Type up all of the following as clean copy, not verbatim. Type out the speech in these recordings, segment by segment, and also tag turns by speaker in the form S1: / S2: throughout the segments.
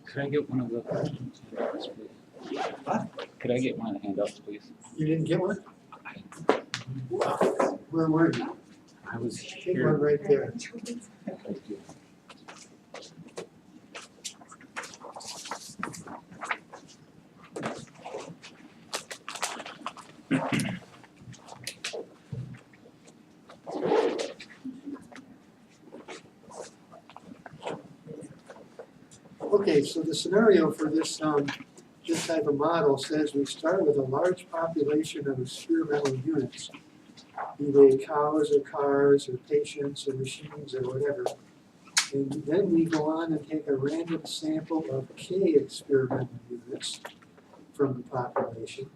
S1: Could I get one of the handouts, please?
S2: What?
S1: Could I get one of the handouts, please?
S2: You didn't get one? Wow. Where were you?
S1: I was
S2: Take
S1: here.
S2: one right there.
S1: Thank you.
S2: Okay, so the scenario for this this type of model says we start with a large population of experimental units, be they cows or cars or patients or machines or whatever. And then we go on and take a random sample of K experimental units from the population.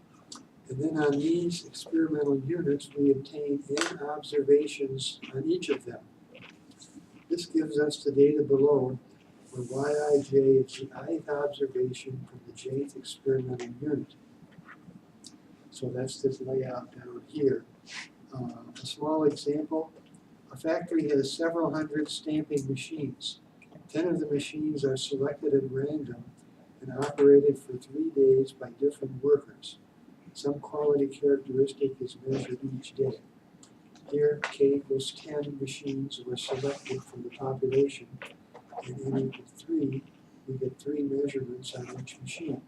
S2: And then on these experimental units, we obtain N observations on each of them. This gives us the data below, where Yij is the ith observation from the jth experimental unit. So that's this layout down here. A small example, a factory has several hundred stamping machines. 10 of the machines are selected at random and operated for 3 days by different workers. Some quality characteristic is measured each day. Here, K equals 10 machines were selected from the population, and N equals 3, we get 3 measurements on each machine.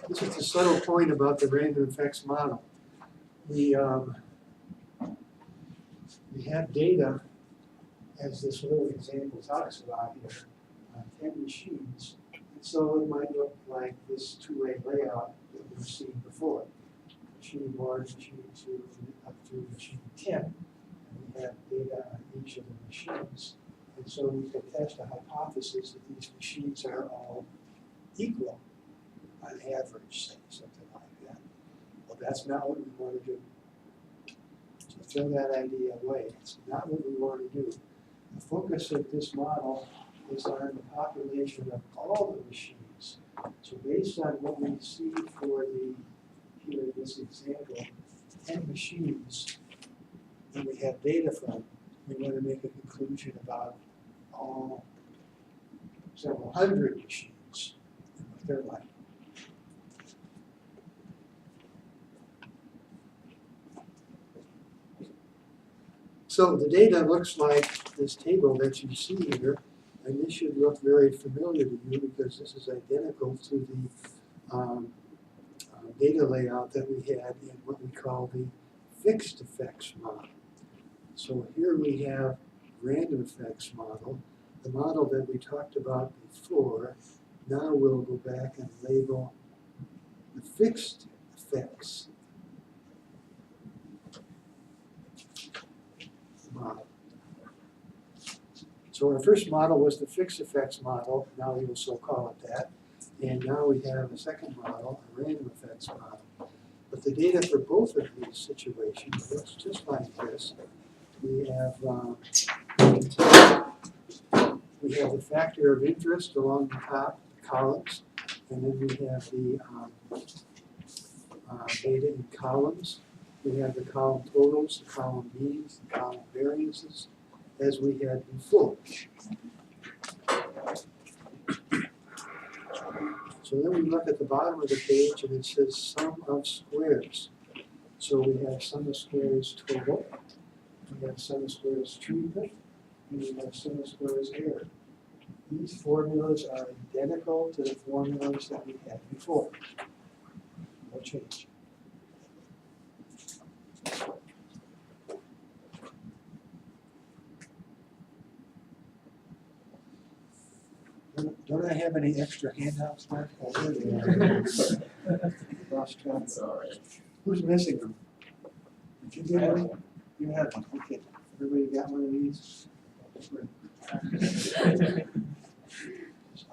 S2: This is the subtle point about the random effects model. We have data, as this little example talks about here, on 10 machines. And so it might look like this two-way layout that we've seen before. Machine 1, machine 2, up to machine 10. And we have data on each of the machines. And so we can test a hypothesis that these machines are all equal on average, say, something like that. Well, that's not what we want to do. So throw that idea away. It's not what we want to do. The focus of this model is on the population of all the machines. So based on what we see for the, here in this example, 10 machines that we have data from, we want to make a conclusion about all several hundred machines and what they're like. So the data looks like this table that you see here, and this should look very familiar to you because this is identical to the data layout that we had in what we call the fixed effects model. So here we have random effects model, the model that we talked about before. Now we'll go back and label the fixed effects model. So our first model was the fixed effects model, now we will so call it that. And now we have a second model, a random effects model. But the data for both of these situations looks just like this. We have the factor of interest along the top columns, and then we have the data in columns. We have the column totals, the column means, the column variances, as we had before. So then we look at the bottom of the page and it says sum of squares. So we have sum of squares total, we have sum of squares treatment, and we have sum of squares error. These formulas are identical to the formulas that we had before. No change. Don't I have any extra handouts, Mark? Oh, there they are. Lost track.
S3: Sorry.
S2: Who's missing them? Did you get one? You had one, okay. Everybody got one of these?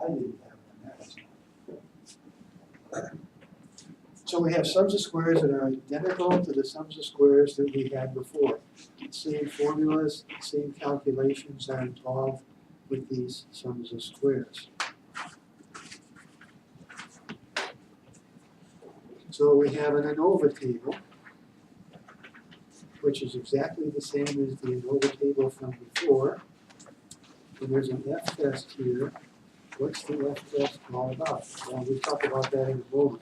S2: I I didn't have that. So we have sums of squares that are identical to the sums of squares that we had before. Same formulas, same calculations are involved with these sums of squares. So we have an ANOVA table, which is exactly the same as the ANOVA table from before. And there's an F test here. What's the F test all about? Well, we'll talk about that in a moment.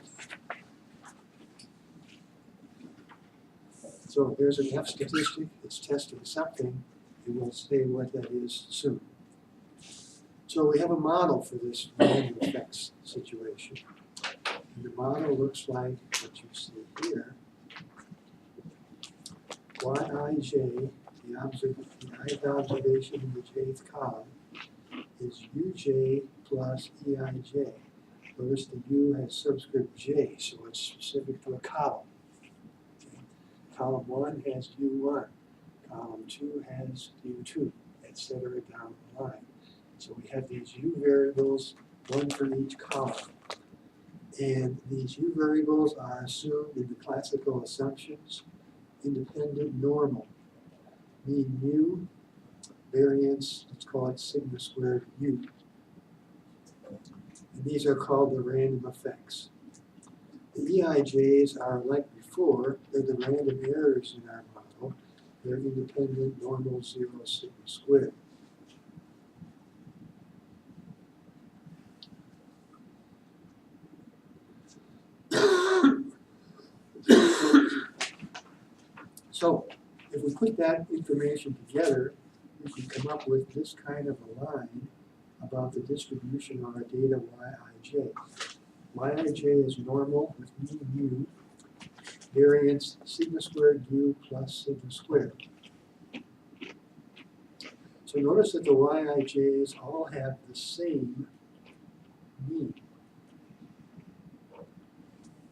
S2: So there's an F statistic, it's testing something, and we'll say what that is soon. So we have a model for this random effects situation. And the model looks like what you see here. Yij, the ith observation in the jth column, is uj plus eij. Notice the u has subscript j, so it's specific to a column. Column 1 has U1, column 2 has U2, etc. down the line. So we have these U variables, one for each column. And these U variables are assumed in the classical assumptions, independent normal, mean mu, variance, let's call it sigma squared U. And these are called the random effects. The EIJs are like before, they're the random errors in our model. They're independent normal 0 sigma squared. So, if we put that information together, we can come up with this kind of a line about the distribution of our data Yij. Yij is normal with mean mu, variance sigma squared u plus sigma squared. So notice that the Yij's all have the same mean.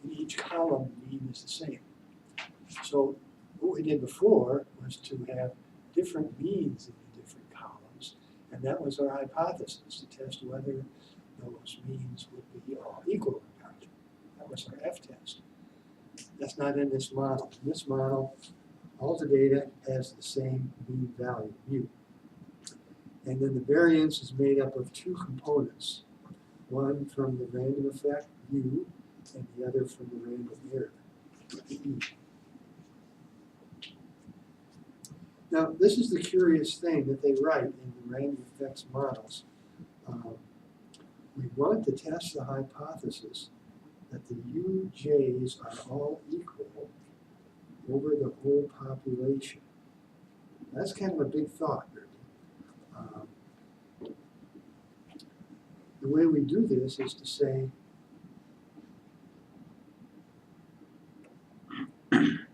S2: In each column, the mean is the same. So what we did before was to have different means in the different columns, and that was our hypothesis, to test whether those means would be all equal or not. That was our F test. That's not in this model. In this model, all the data has the same mean value, mu. And then the variance is made up of two components. One from the random effect, u, and the other from the random error, e. Now, this is the curious thing that they write in the random effects models. We want to test the hypothesis that the UJs are all equal over the whole population. That's kind of a big thought, really. The way we do this is to say,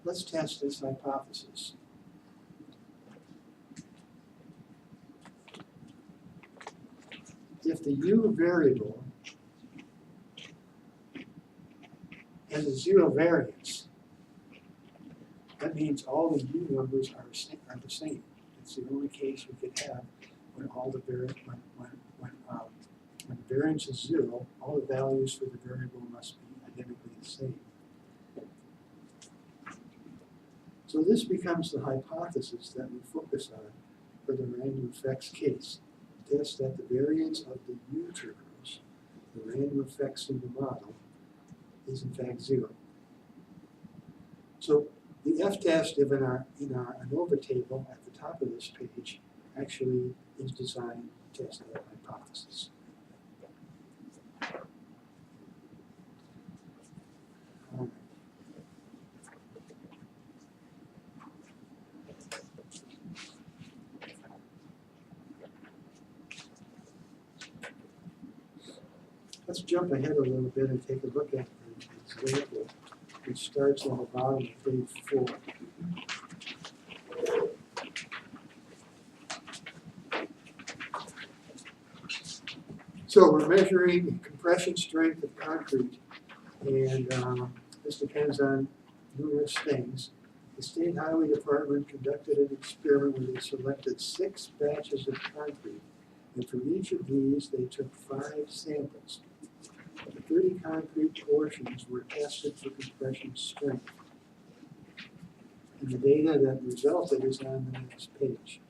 S2: let's test this hypothesis. If the U variable has a zero variance, that means all the U numbers are the same. It's the only case we could have when all the when the variance is zero, all the values for the variable must be identically the same. So this becomes the hypothesis that we focus on for the random effects case. Test that the variance of the U terms, the random effects in the model, is in fact zero. So the F test in our ANOVA table at the top of this page actually is designed to test that hypothesis. All right. Let's jump ahead a little bit and take a look at the example, which starts on the bottom of page 4. So we're measuring compression strength of concrete, and this depends on numerous things. The State Highway Department conducted an experiment where they selected 6 batches of concrete And from each of these, they took 5 samples. The 30 concrete portions were tested for compression strength. And the data that resulted is on the next page.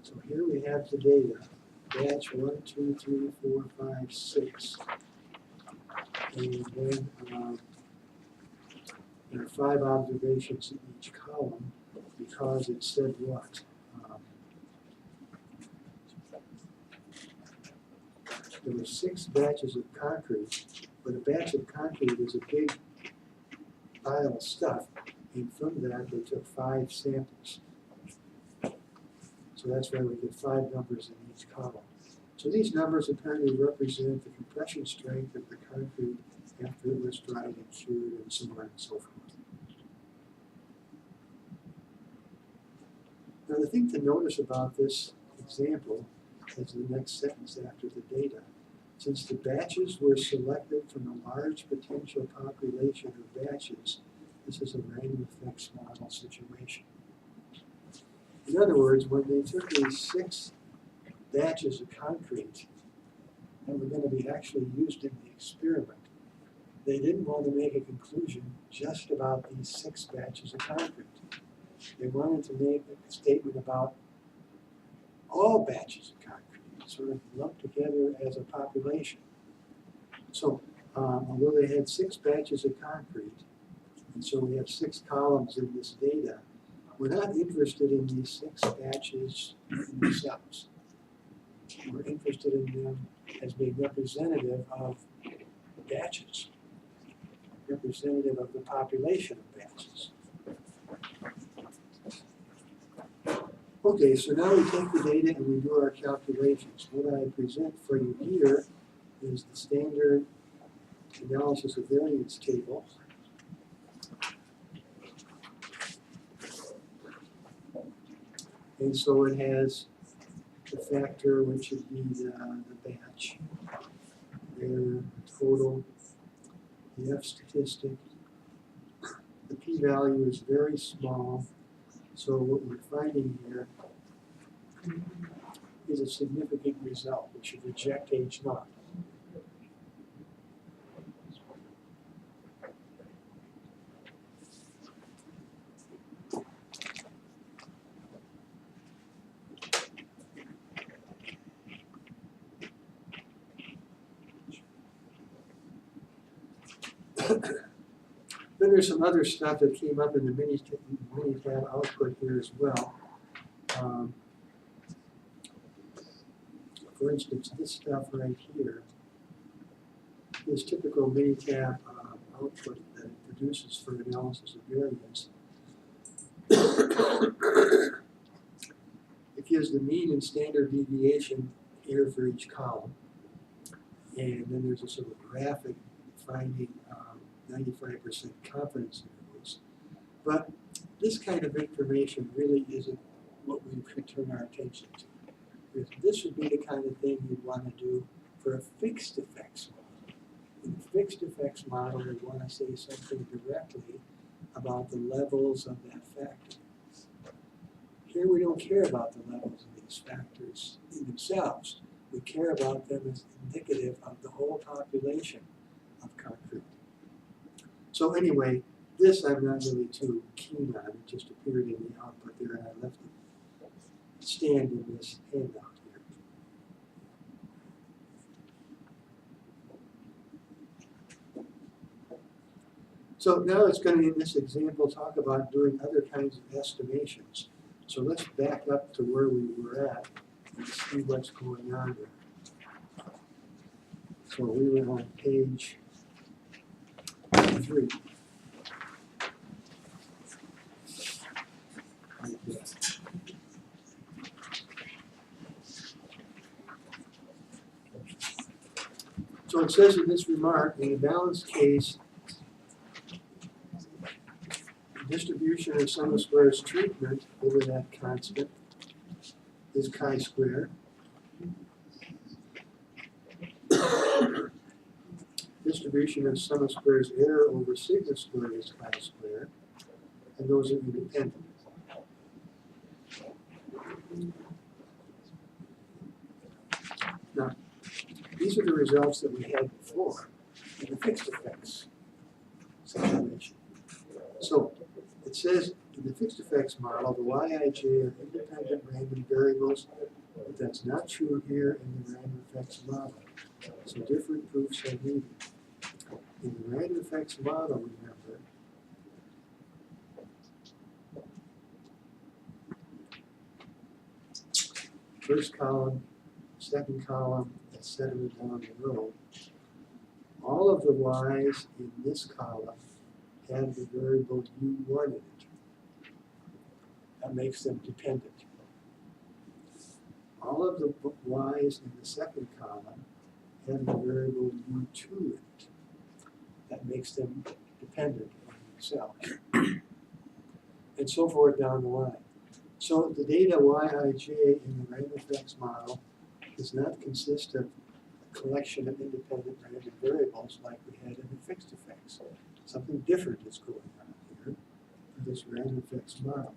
S2: So here we have the data. Batch 1, 2, 3, 4, 5, 6. And then there are 5 observations in each column because it said what? There were 6 batches of concrete, but a batch of concrete is a big pile of stuff, and from that they took 5 samples. So that's why we get 5 numbers in each column. So these numbers apparently represent the compression strength of the concrete after it was dried and cured and so on and so forth. Now the thing to notice about this example is the next sentence after the data. Since the batches were selected from a large potential population of batches, this is a random effects model situation. In other words, when they took these 6 batches of concrete that were going to be actually used in the experiment, they didn't want to make a conclusion just about these 6 batches of concrete. They wanted to make a statement about all batches of concrete, sort of lumped together as a population. So, although they had 6 batches of concrete, and so we have 6 columns in this data, we're not interested in these 6 batches in themselves. We're interested in them as being representative of batches, representative of the population of batches. Okay, so now we take the data and we do our calculations. What I present for you here is the standard analysis of variance table. And so it has the factor, which would be the batch, their total, the F statistic. The p-value is very small, so what we're finding here is a significant result. We should reject H0. Then there's some other stuff that came up in the Minitab output here as well. For instance, this stuff right here is typical Minitab output that it produces for analysis of variance. It gives the mean and standard deviation here for each column. And then there's a sort of graphic finding 95% confidence intervals. But this kind of information really isn't what we could turn our attention to. Because this would be the kind of thing you'd want to do for a fixed effects model. In a fixed effects model, we want to say something directly about the levels of that factor. Here we don't care about the levels of these factors in themselves. We care about them as indicative of the whole population of concrete. So anyway, this I'm not really too keen on. It just appeared in the output there, and I left it stand in this handout here. So now it's going to, in this example, talk about doing other kinds of estimations. So let's back up to where we were at and see what's going on there. So we were on page 3. Like this. So it says in this remark, in a balanced case, the distribution of sum of squares treatment over that constant is chi-square. Distribution of sum of squares error over sigma squared is chi-square, and those are independent. Now, these are the results that we had before in the fixed effects situation. So it says in the fixed effects model, the Yij are independent random variables, but that's not true here in the random effects model. So different proofs are needed. In the random effects model, remember, first column, second column, etc. down the road, all of the y's in this column have the variable u1 in it. That makes them dependent. All of the y's in the second column have the variable u2 in it. That makes them dependent on themselves. And so forth down the line. So the data Yij in the random effects model does not consist of a collection of independent random variables like we had in the fixed effects. Something different is going on here for this random effects model.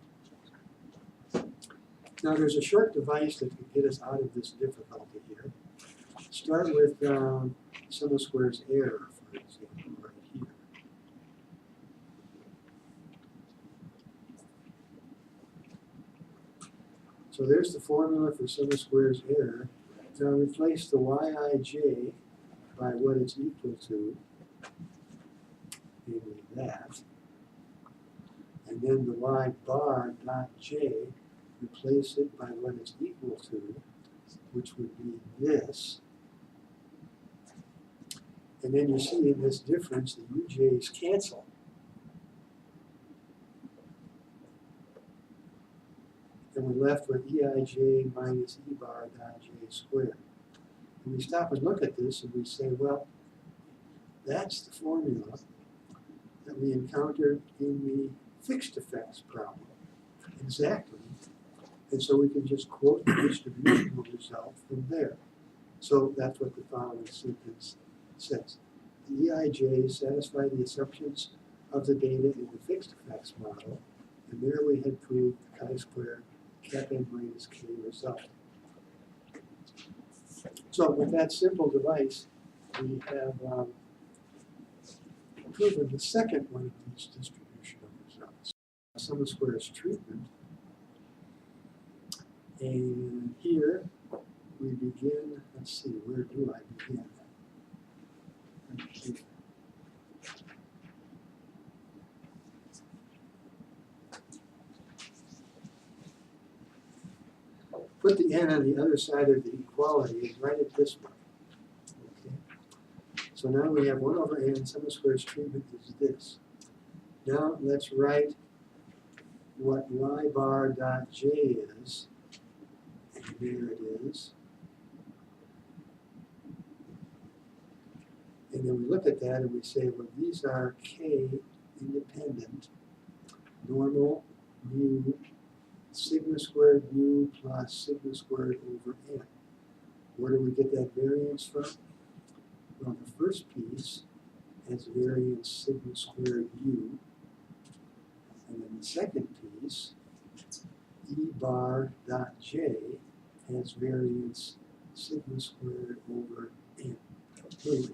S2: Now there's a short device that can get us out of this difficulty here. Start with sum of squares error, for example, right here. So there's the formula for sum of squares error. Now replace the Yij by what it's equal to, namely that. And then the Y bar dot J, replace it by what it's equal to, which would be this. And then you see in this difference, the UJ's cancel. And we're left with EIJ minus E bar dot J squared. And we stop and look at this and we say, well, that's the formula that we encountered in the fixed effects problem. Exactly. And so we can just quote the distributional result from there. So that's what the following sentence says. The EIJ satisfy the assumptions of the data in the fixed effects model, and there we had proved the chi-square cap n minus k result. So with that simple device, we have proven the second one of these distributional results. Sum of squares treatment. And here we begin, let's see, where do I begin? Put the n on the other side of the equality and write it this way. Okay. So now we have 1 over n, sum of squares treatment is this. Now let's write what y bar dot j is. And there it is. And then we look at that and we say, well, these are k independent, normal, mu, sigma squared mu plus sigma squared over n. Where do we get that variance from? Well, the first piece has variance sigma squared u. And then the second piece, E bar dot j, has variance sigma squared over n. Anyway.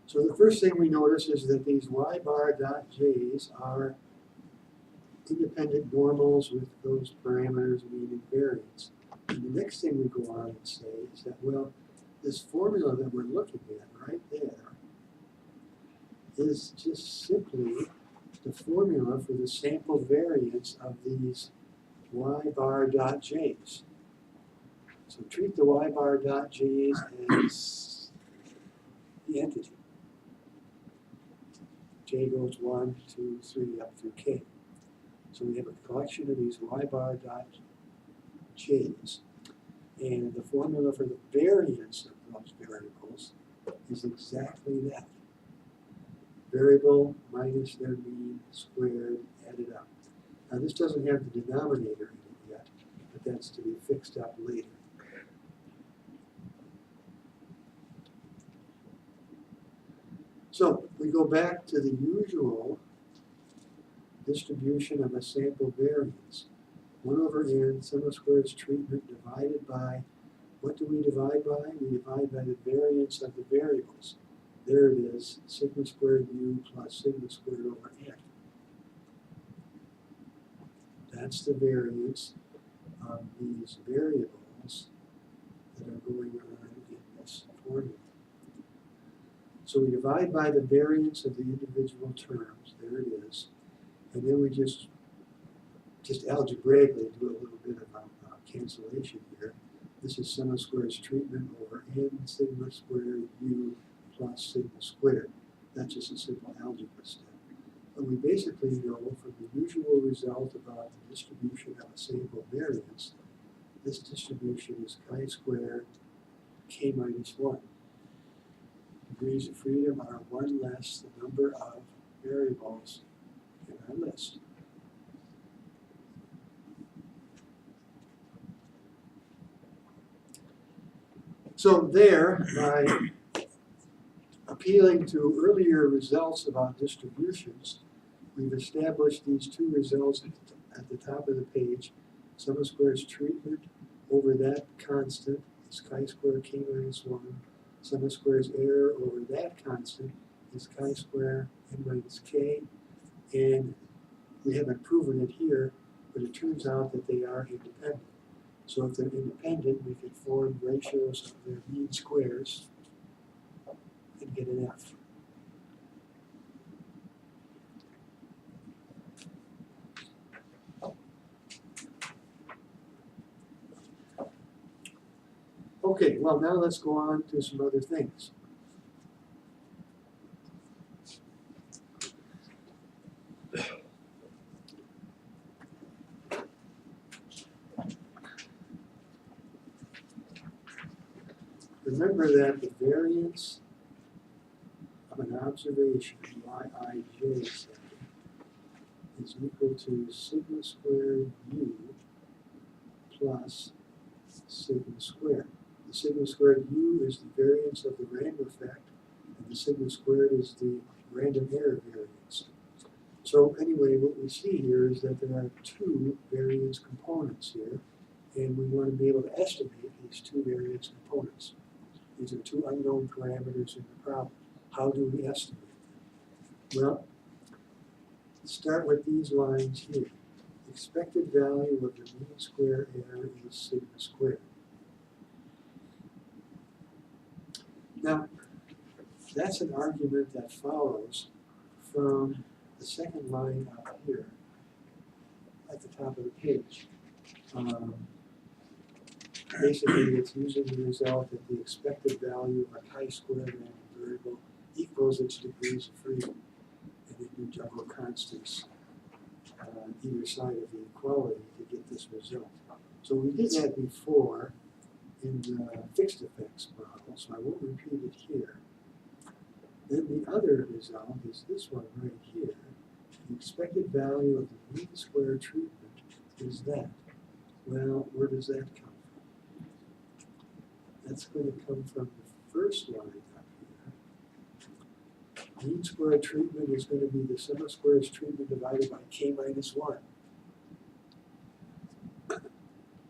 S2: So the first thing we notice is that these y bar dot j's are independent normals with those parameters mean and variance. And the next thing we go on and say is that, well, this formula that we're looking at right there is just simply the formula for the sample variance of these y bar dot j's. So treat the y bar dot j's as the entity. J goes 1, 2, 3, up through k. So we have a collection of these y bar dot j's. And the formula for the variance of those variables is exactly that. Variable minus their mean squared added up. Now this doesn't have the denominator in it yet, but that's to be fixed up later. So we go back to the usual distribution of a sample variance. 1 over n, sum squares treatment divided by, what do we divide by? We divide by the variance of the variables. There it is, sigma squared u plus sigma squared over n. That's the variance of these variables that are going on in this formula. So we divide by the variance of the individual terms, there it is, and then we just algebraically do a little bit of cancellation here. This is sum squares treatment over n sigma squared u plus sigma squared. That's just a simple algebra step. But we basically know from the usual result about the distribution of a sample variance, this distribution is chi squared k minus 1. Degrees of freedom are 1 less the number of variables in our list. So there, by appealing to earlier results about distributions, we've established these two results at the top of the page. Sum squares treatment over that constant is chi squared k minus 1. Sum squares error over that constant is chi squared n minus k. And we haven't proven it here, but it turns out that they are independent. So if they're independent, we can form ratios of their mean squares and get an F. Okay, well now let's go on to some other things. Remember that the variance of an observation, Yij, is equal to sigma squared u plus sigma squared. The sigma squared u is the variance of the random effect, and the sigma squared is the random error variance. So anyway, what we see here is that there are two variance components here, and we want to be able to estimate these two variance components. These are two unknown parameters in the problem. How do we estimate them? Well, let's start with these lines here. Expected value of the mean square error is sigma squared. Now, that's an argument that follows from the second line up here at the top of the page. Basically, it's using the result that the expected value of a chi-square random variable equals its degrees of freedom. And then you juggle constants on either side of the equality to get this result. So we did that before in the fixed effects model, so I won't repeat it here. Then the other result is this one right here. The expected value of the mean square treatment is that. Well, where does that come from? That's going to come from the first line up here. Mean square treatment is going to be the sum of squares treatment divided by k minus 1.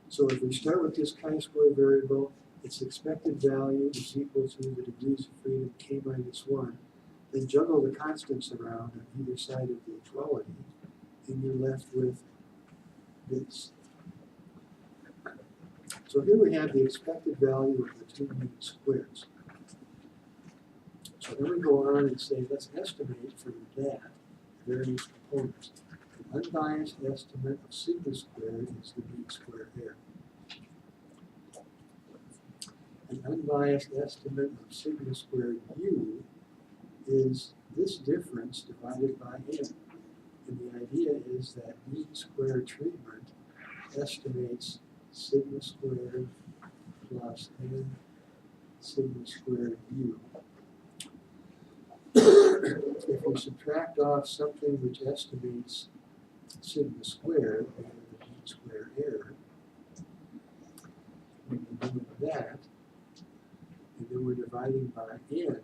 S2: So if we start with this chi-square variable, its expected value is equal to the degrees of freedom k minus 1. Then juggle the constants around on either side of the equality, and you're left with this. So here we have the expected value of the two mean squares. So then we go on and say, let's estimate from that various components. An unbiased estimate of sigma squared is the mean square error. An unbiased estimate of sigma squared u is this difference divided by n. And the idea is that mean square treatment estimates sigma squared plus n sigma squared u. If we subtract off something which estimates sigma squared, we have the mean square error. When we're doing that, and then we're dividing by n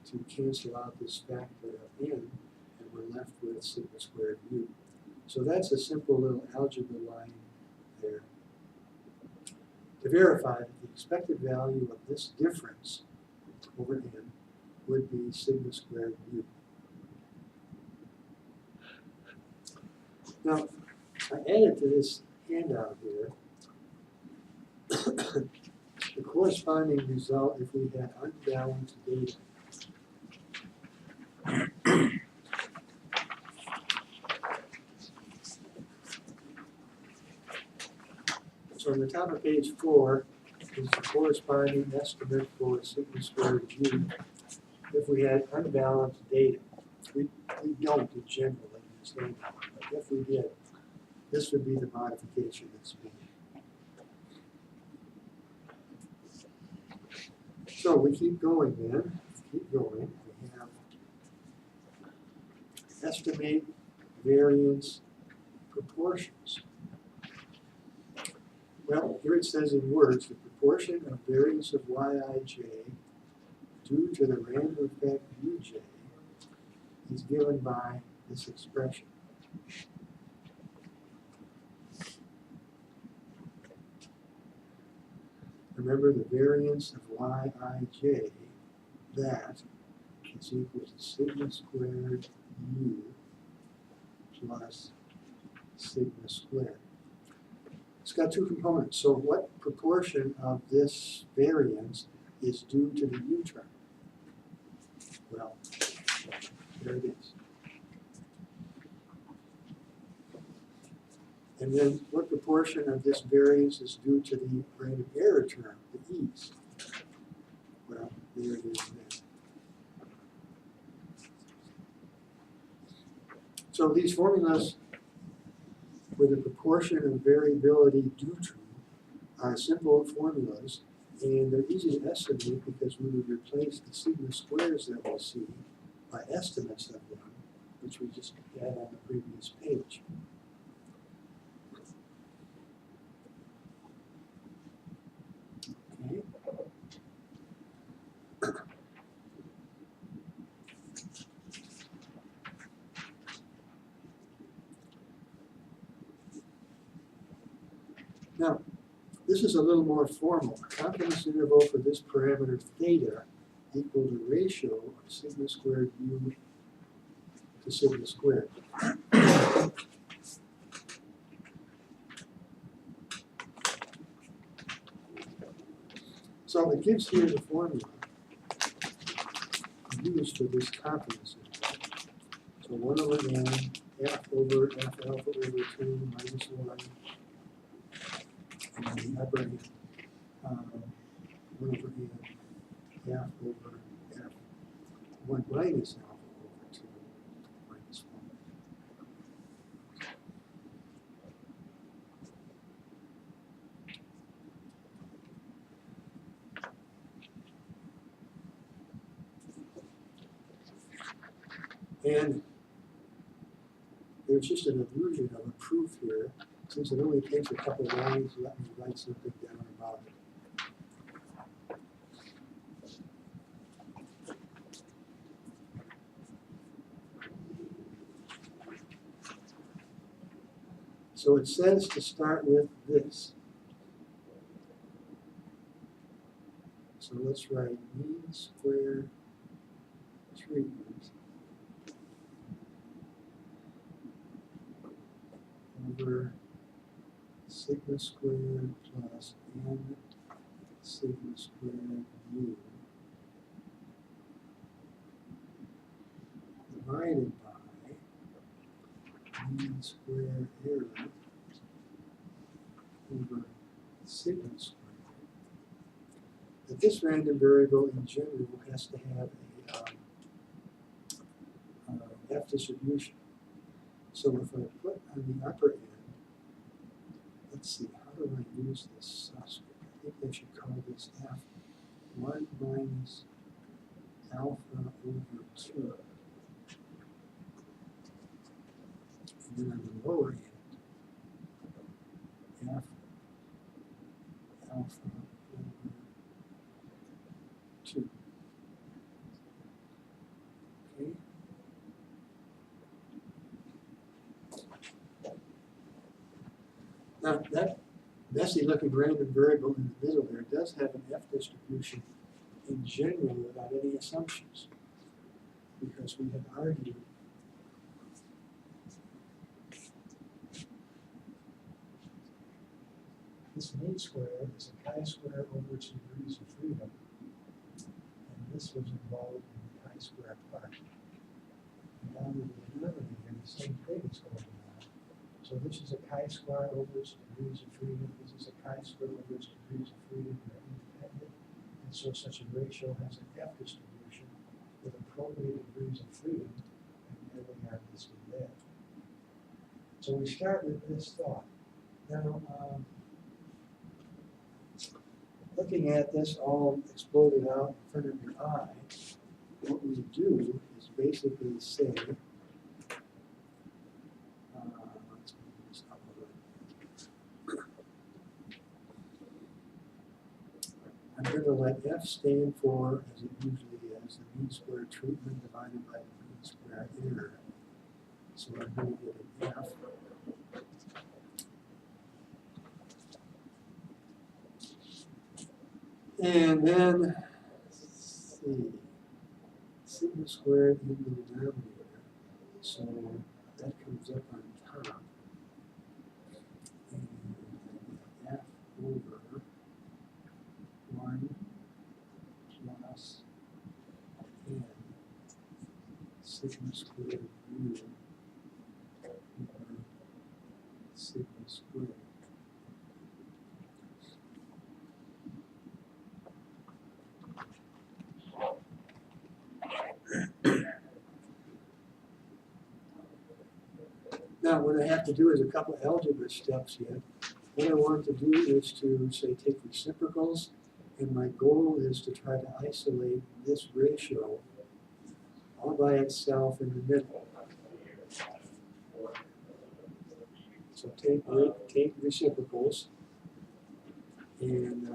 S2: to to cancel out this factor of n, and we're left with sigma squared mu. So that's a simple little algebra line there. To verify that the expected value of this difference over n would be sigma squared mu. Now, I added to this handout here the corresponding result if we had unbalanced data. So on the top of page 4 is the corresponding estimate for sigma squared mu if we had unbalanced data. We don't in general in this handout, but if we did, this would be the modification that's made. So we keep going then, keep going. We have estimate variance proportions. Well, here it says in words, the proportion of variance of Yij due to the random effect Uj is given by this expression. Remember the variance of Yij, that is equal to sigma squared mu plus sigma squared. It's got two components. So what proportion of this variance is due to the U term? Well, there it is. And then what proportion of this variance is due to the random error term, the e's? Well, there it is there. So these formulas for the proportion of variability due to are simple formulas, and they're easy to estimate because we would replace the sigma squares that we'll see by estimates of them, which we just had on the previous page. Okay. Now, this is a little more formal. Confidence interval for this parameter theta equal to ratio of sigma squared mu to sigma squared. So it gives here the formula used for this confidence interval. So 1 over n, f over f alpha over 2 minus 1. And the upper end, 1 over n, f over f, 1 minus alpha over 2 minus 1. And there's just an illusion of a proof here. Since it only takes a couple lines, let me write something down about it. So it says to start with this. So let's write mean square treatment over sigma squared plus n sigma squared mu divided by mean square error over sigma squared. That this random variable in general has to have a F distribution. So if I put on the upper end, let's see, how do I use this subscript? I think I should call this F1 minus alpha over 2. And then on the lower end, F alpha over 2. messy looking random variable in the middle there does have an F distribution in general without any assumptions. Because we have argued this mean square is a chi-square over its degrees of freedom, and this was involved in the chi-square part. And down in the denominator, the same thing is going on. So this is a chi-square over its degrees of freedom, this is a chi-square over its degrees of freedom, they're independent, and so such a ratio has an F distribution with appropriate degrees of freedom, and there we are listed there. So we start with this thought. Now, looking at this all exploded out in front of your eye, what we do is basically say, let's move this up a little. I'm going to let F stand for, as it usually is, the mean square treatment divided by the mean square error. So I'm going to get an F. And then, let's see, sigma squared in the denominator. So that comes up on top. And F over 1 plus n sigma squared u over sigma squared. Now, what I have to do is a couple of algebra steps yet. What I want to do is to, say, take reciprocals, and my goal is to try to isolate this ratio all by itself in the middle. So take reciprocals, and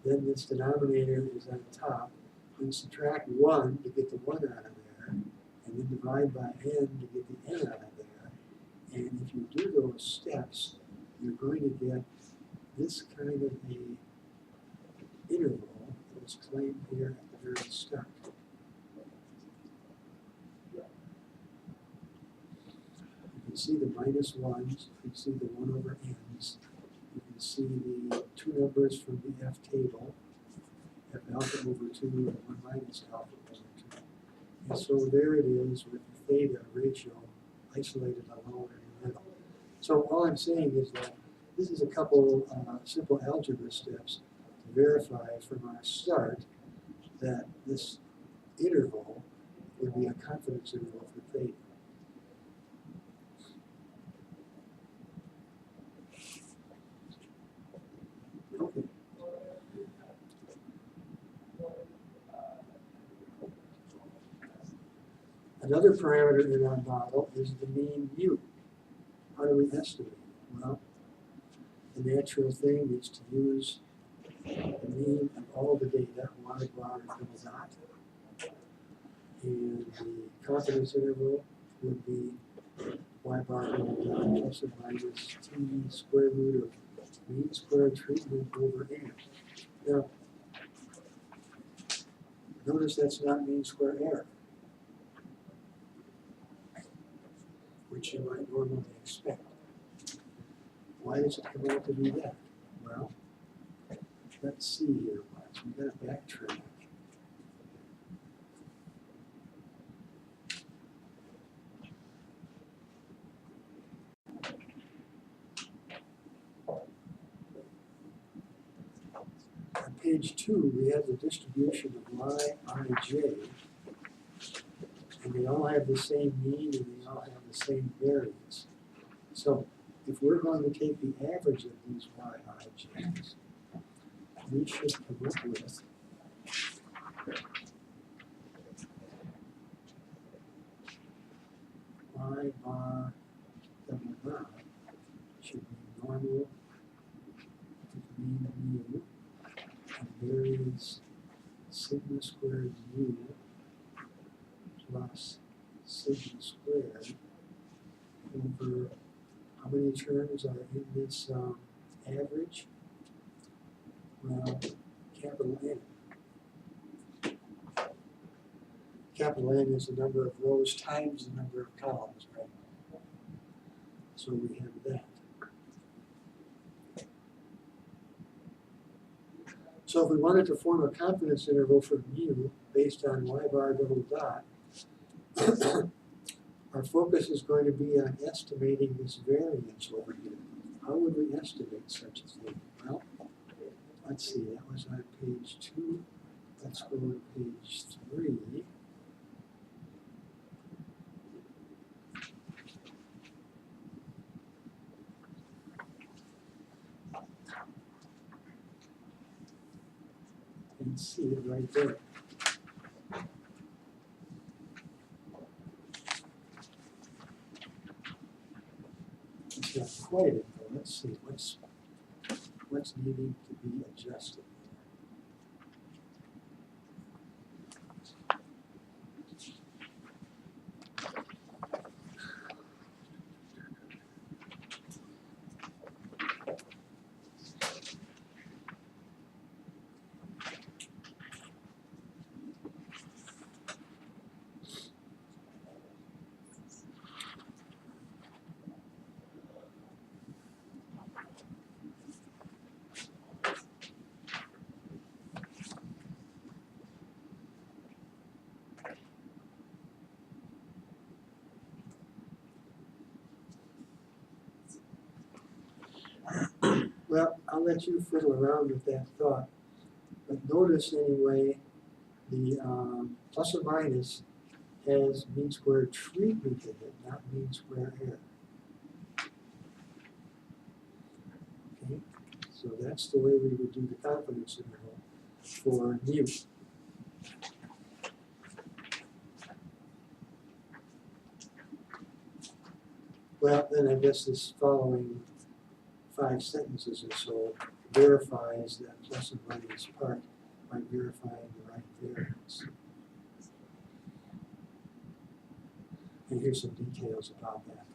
S2: then this denominator is on top, and subtract 1 to get the 1 out of there, and then divide by n to get the n out of there. And if you do those steps, you're going to get this kind of a interval that was claimed here at the very start. You can see the minus 1s, you can see the 1 over n's, you can see the two numbers from the F table, F alpha over 2 and 1 minus alpha over 2. And so there it is with the theta ratio isolated alone in the middle. So all I'm saying is that this is a couple simple algebra steps to verify from our start that this interval would be a confidence interval for theta. Okay. Another parameter in our model is the mean mu. How do we estimate? Well, the natural thing is to use the mean of all the data, y bar and double dot. And the confidence interval would be y bar double dot plus or minus t square root of mean square treatment over n. Now, notice that's not mean square error, which you might normally expect. Why does it come out to be that? Well, let's see here. We've got to backtrack. On page 2, we have the distribution of yij, and they all have the same mean and they all have the same variance. So if we're going to take the average of these yij's, we should come up with y bar double dot should be normal with mean mu and variance sigma squared mu plus sigma squared over how many terms are in this average? Well, capital N. Capital N is the number of rows times the number of columns, right? So we have that. So if we wanted to form a confidence interval for mu based on y bar double dot, our focus is going to be on estimating this variance over here. How would we estimate such a thing? Well, let's see, that was on page 2. Let's go to page 3. And see it right there. It's not quite it, though. Let's see what's needing to be adjusted. Well, I'll let you fiddle around with that thought, but notice anyway, the plus or minus has mean squared treatment in it, not mean square error. Okay, so that's the way we would do the confidence interval for mu. Well, then I guess this following 5 sentences or so verifies that plus and minus part by verifying the right variance. And here's some details about that.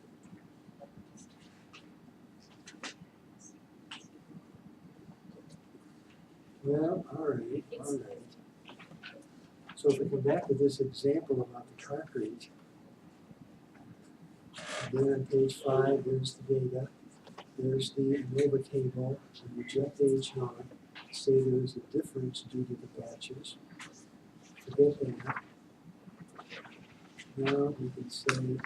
S2: Well, all right. So if we come back to this example about the concrete, then on page 5, there's the data. There's the ANOVA table, and the jet age naught. Say there's a difference due to the batches. Forget that. Now we can say an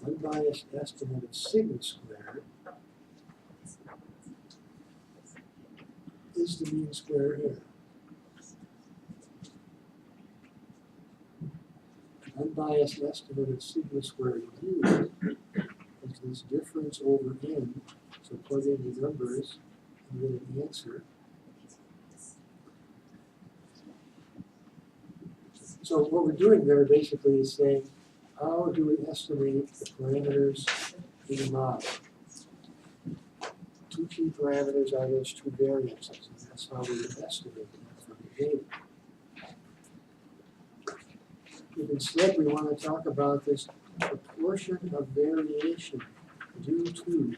S2: unbiased estimate of sigma squared is the mean square error. An unbiased estimate of sigma squared u is this difference over n. So plug in the numbers and get an answer. So what we're doing there basically is saying, how do we estimate the parameters in a model? 2 key parameters are those 2 variances, and that's how we estimate them from the data. If instead we want to talk about this proportion of variation due to,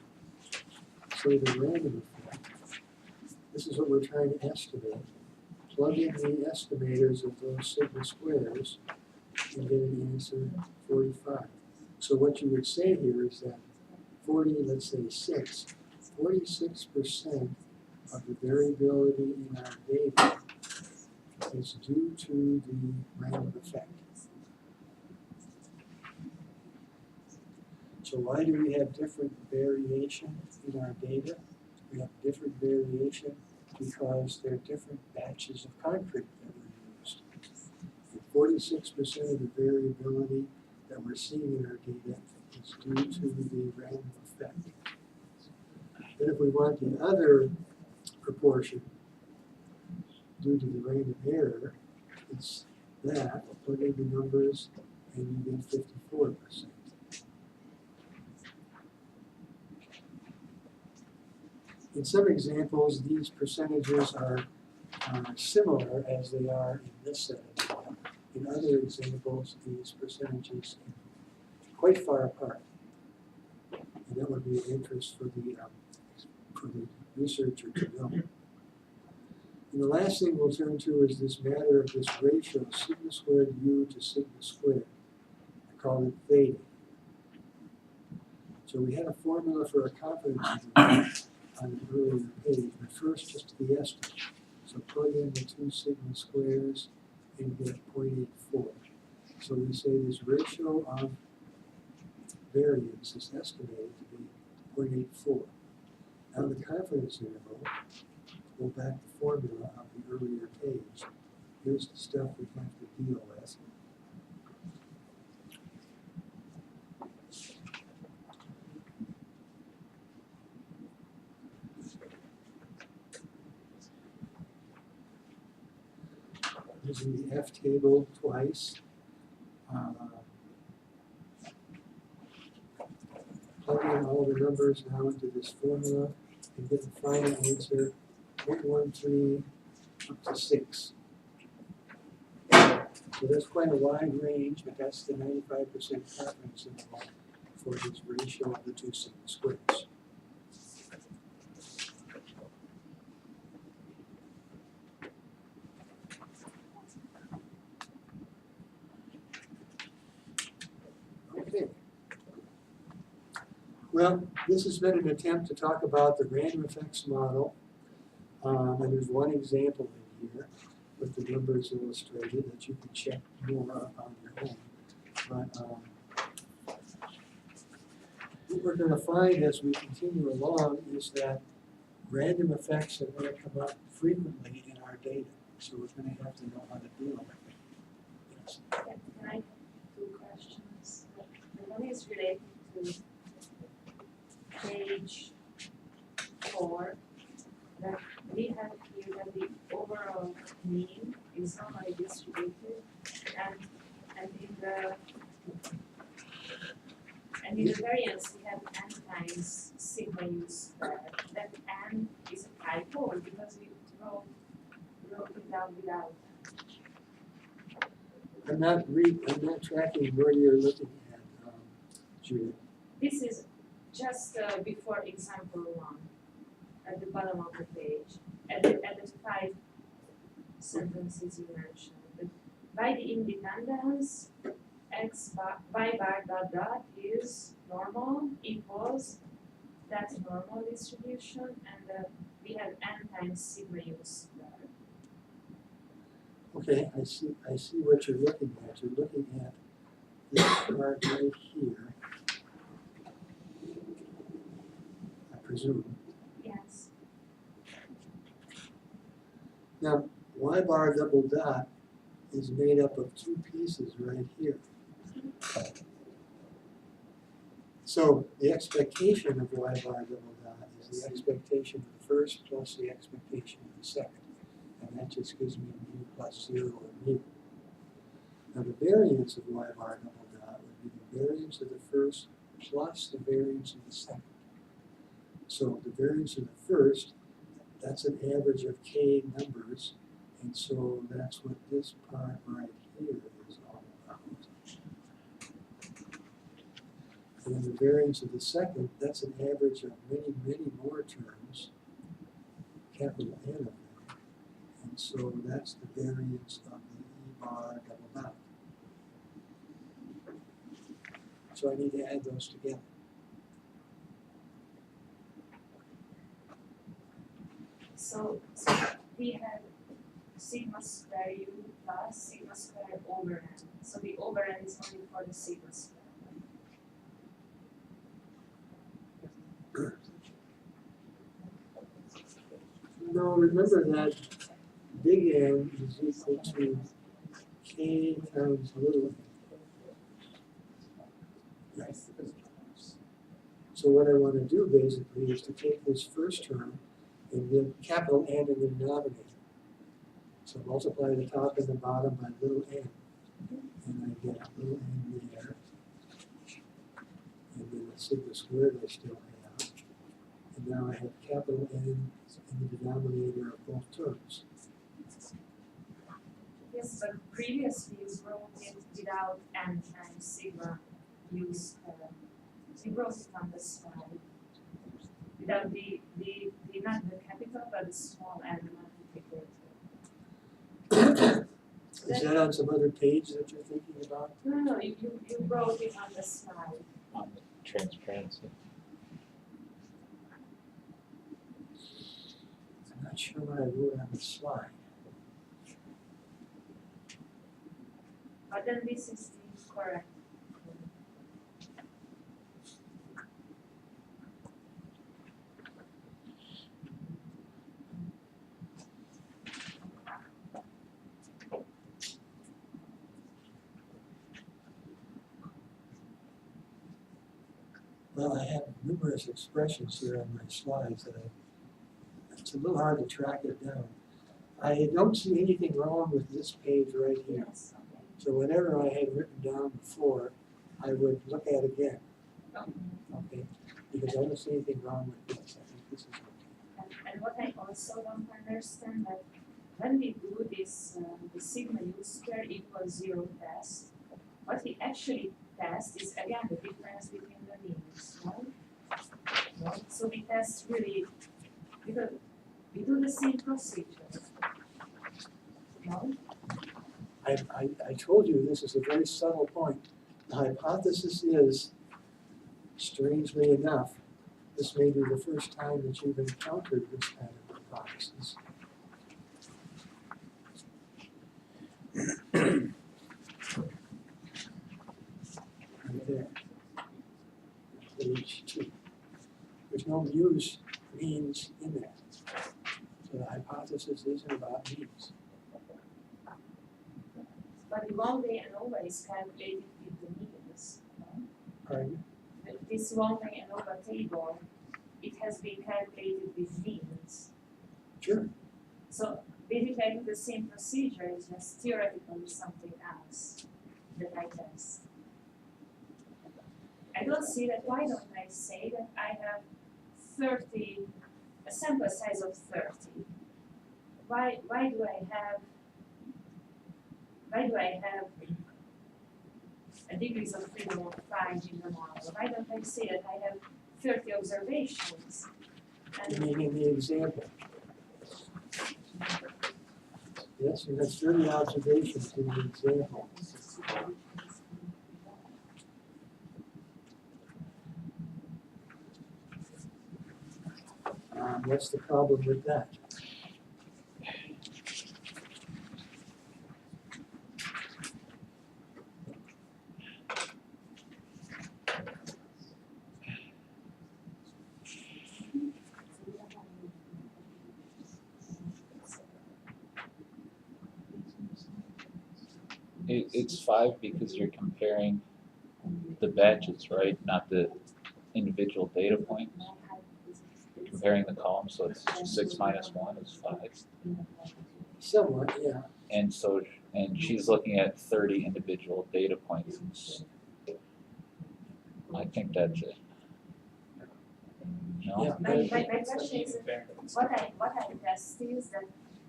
S2: say, the random effect, this is what we're trying to estimate. Plug in the estimators of those sigma squares and get an answer 45. So what you would say here is that 46% of the variability in our data is due to the random effect. So why do we have different variation in our data? We have different variation because there are different batches of concrete that were used. 46% of the variability that we're seeing in our data is due to the random effect. Then if we want the other proportion due to the random error, it's that, plug in the numbers, and you get 54%. In some examples, these percentages are similar as they are in this set of data. In other examples, these percentages are quite far apart. And that would be of interest for the researcher to know. And the last thing we'll turn to is this matter of this ratio, sigma squared u to sigma squared. I call it theta. So we had a formula for a confidence interval on an earlier page, but first just the estimate. So plug in the two sigma squares and get 0.84. So we say this ratio of variance is estimated to be 0.84. Now the confidence interval, go back to the formula of the earlier page. Here's the stuff we have to deal with. Using the F table twice. Plug in all the numbers now into this formula and get the final answer 0.13 up to 6. So that's quite a wide range, but that's the 95% confidence interval for this ratio of the two sigma squares. Okay. Well, this has been an attempt to talk about the random effects model, and there's one example in here with the numbers illustrated that you can check more on your own. But what we're going to find as we continue along is that random effects are going to come up frequently in our data, so we're going to have to know how to deal with it. Yes.
S3: Can I have 2 questions? The one is related to page 4, that we have here that the overall mean is normally distributed, and in the variance we have n times sigma u squared. That n is a typo because we wrote it down without.
S2: I'm not tracking where you're looking at, Julia.
S3: This is just before example 1, at the bottom of the page, at the 5 sentences you mentioned. But by the independence, x by bar dot dot is normal equals that normal distribution, and we have n times sigma u squared.
S2: Okay, I see what you're looking at. You're looking at this part right here, I presume.
S3: Yes.
S2: Now, y bar double dot is made up of 2 pieces right here. So the expectation of y bar double dot is the expectation of the first plus the expectation of the second. And that just gives me mu plus 0 or mu. Now the variance of y bar double dot would be the variance of the first plus the variance of the second. So the variance of the first, that's an average of k numbers, and so that's what this part right here is all about. And then the variance of the second, that's an average of many, many more terms, capital N of them. And so that's the variance of the E bar double dot. So I need to add those together.
S3: So we have sigma square u plus sigma square over n. So the over n is only for the sigma square.
S2: No, remember that big N is equal to K times little n. Right. So what I want to do basically is to take this first term and get capital N in the denominator. So multiply the top and the bottom by little n. And I get little n there. And then the sigma squared I still have. And now I have capital N in the denominator of both terms.
S3: Yes, but previously you wrote it without n times sigma u squared. You wrote it on the slide. Without not the capital, but the small and multiplicator.
S2: Is that on some other page that you're thinking about?
S3: No, you wrote it on the slide.
S1: On the transparency.
S2: I'm not sure what I wrote on the slide.
S3: But then this is the correct.
S2: Well, I have numerous expressions here on my slides that it's a little hard to track it down. I don't see anything wrong with this page right here.
S3: Yes, okay.
S2: So whatever I had written down before, I would look at again, okay? Because I don't see anything wrong with this. I think this is okay.
S3: And what I also don't understand that when we do this, the sigma u square equals 0 test, what we actually test is again the difference between the means, right? Right? So we test really, because we do the same procedure. No?
S2: I told you this is a very subtle point. The hypothesis is, strangely enough, this may be the first time that you've encountered this kind of hypothesis. Right there. Page 2. There's no means in there. So the hypothesis isn't about means.
S3: But the one way ANOVA is calculated with the means. No?
S2: Pardon?
S3: This one way ANOVA table, it has been calculated with means.
S2: Sure.
S3: So basically I do the same procedure, it's just theoretically something else that I test. I don't see that, why don't I say that I have 30, a sample size of 30? Why do I have a degrees of freedom of 5 in the model? Why don't I say that I have 30 observations?
S2: You
S3: And
S2: mean in the example? Yes, you have 30 observations in the example. What's the problem with that?
S1: It's 5 because you're comparing the batches, right? Not the individual data points. Comparing the columns, so it's 6 minus 1 is 5.
S2: Somewhat, yeah.
S1: And she's looking at 30 individual data points. I think that's it. No?
S2: Yeah.
S3: my question is, what I test is that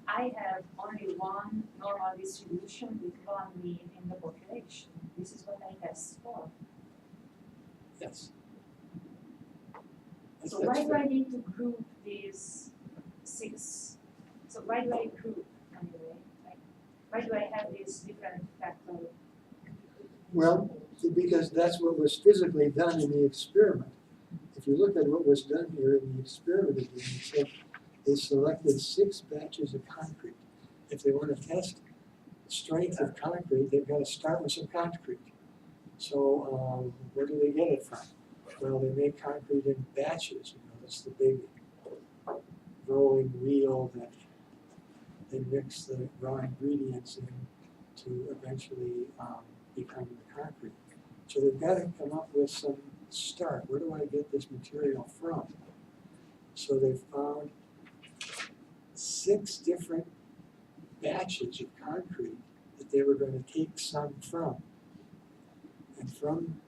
S3: I have only one normal distribution with one mean in the population. This is what I test for.
S2: Yes.
S3: So why do I need to group these 6? So why do I group anyway? Like, why do I have these different factors?
S2: Well, because that's what was physically done in the experiment. If you look at what was done here in the experiment again, it said they selected 6 batches of concrete. If they want to test the strength of concrete, they've got to start with some concrete. So where do they get it from? Well, they make concrete in batches. That's the big rolling wheel that they mix the raw ingredients in to eventually become the concrete. So they've got to come up with some start. Where do I get this material from? So they found 6 different batches of concrete that they were going to take some from. And from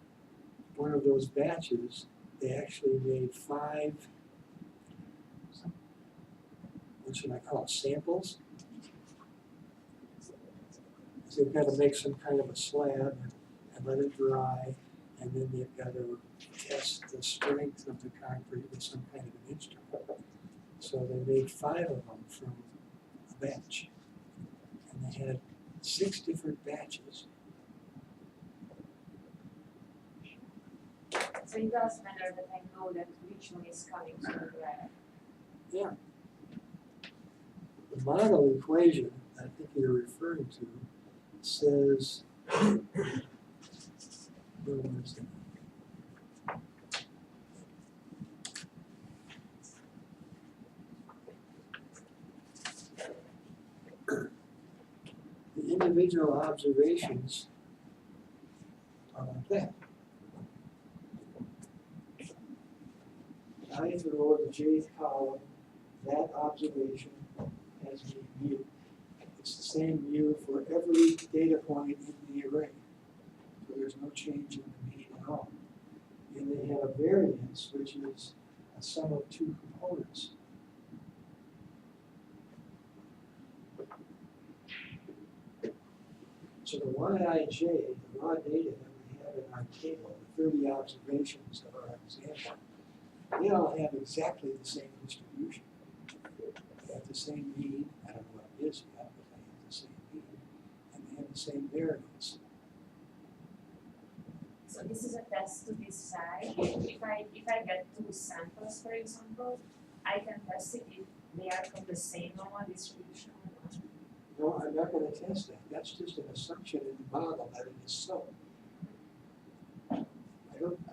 S2: one of those batches, they actually made 5, what should I call it, samples? So they've got to make some kind of a slab and let it dry and then they've got to test the strength of the concrete with some kind of an instrument. So they made 5 of them from a batch, and they had 6 different batches.
S3: So it does matter that I know that which one is coming from the lab.
S2: Yeah. The model equation I think you're referring to says, where was it? The individual observations are like that. Ninth row of the jth column, that observation has a mu. It's the same mu for every data point in the array. So there's no change in the mean at all. And they have a variance, which is a sum of 2 components. So the Yij, the raw data that we have in our table, the 30 observations of our example, they all have exactly the same distribution. They have the same mean, I don't know what it is yet, but they have the same mean, and they have the same variance.
S3: So this is a test to decide if I get 2 samples, for example, I can test it if they are from the same normal distribution or not.
S2: No, I'm not going to test that. That's just an assumption in the model that it is so. I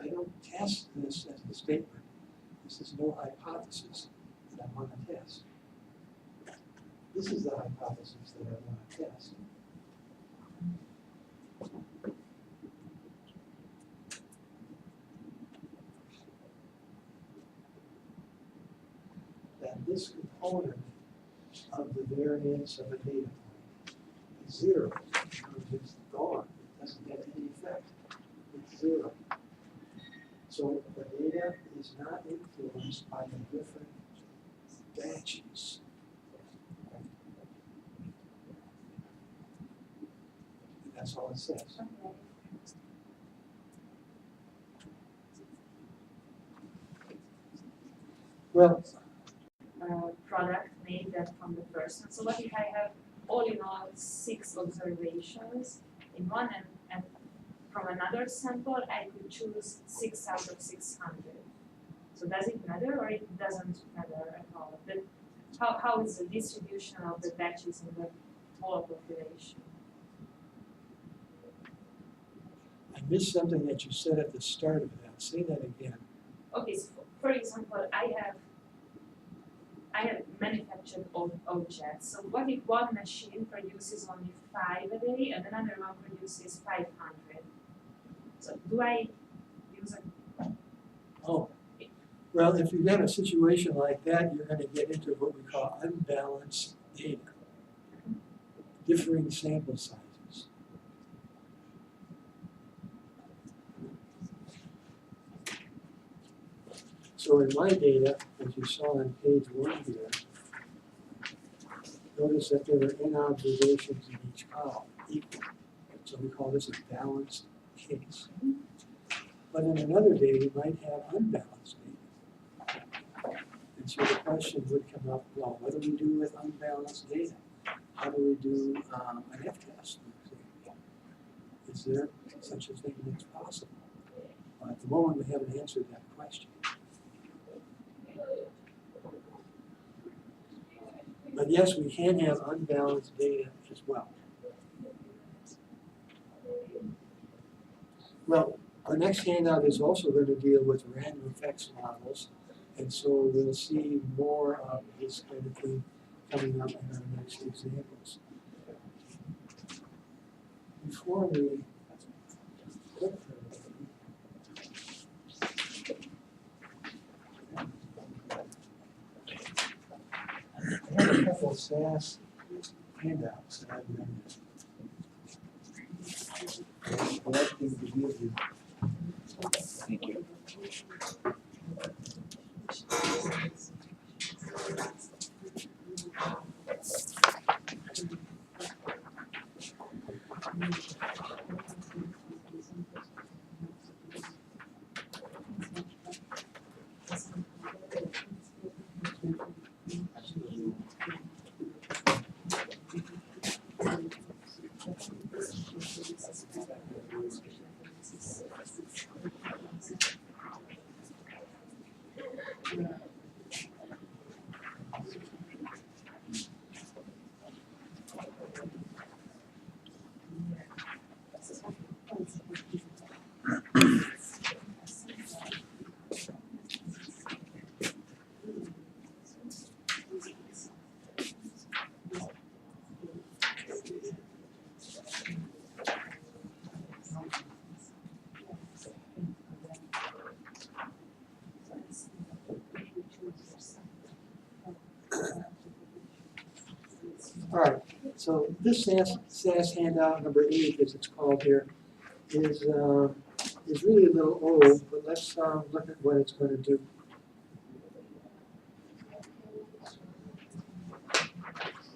S2: don't test this as a statement. This is no hypothesis that I want to test. This is the hypothesis that I want to test. That this component of the variance of a data point is 0 because it's gone. It doesn't have any effect. It's 0. So the data is not influenced by the different batches. And that's all it says.
S3: Okay.
S2: Well,
S3: Product made that from the person. So what if I have all in all 6 observations in one and from another sample I could choose 6 out of 600. So does it matter or it doesn't matter at all? But how is the distribution of the batches in the whole population?
S2: I missed something that you said at the start of that. Say that again.
S3: Okay, so for example, I have manufactured objects. So what if one machine produces only 5 a day and another one produces 500? So do I use a
S2: Oh, well, if you've got a situation like that, you're going to get into what we call unbalanced data, differing sample sizes. So in my data, as you saw on page 1 here, notice that there are n observations in each column equal. So we call this a balanced case. But in another data, you might have unbalanced data. And so the question would come up, well, what do we do with unbalanced data? How do we do an F-test, for example? Is there such a thing that's possible? Well, at the moment, we haven't answered that question. But yes, we can have unbalanced data as well. Well, our next handout is also going to deal with random effects models, and so we'll see more of this kind of thing coming up in our next examples. Before we quit for I have a couple of SAS handouts that I've been collecting to give you.
S1: Thank you.
S2: All right, so this SAS handout number 8, as it's called here, is really a little old, but let's look at what it's going to do.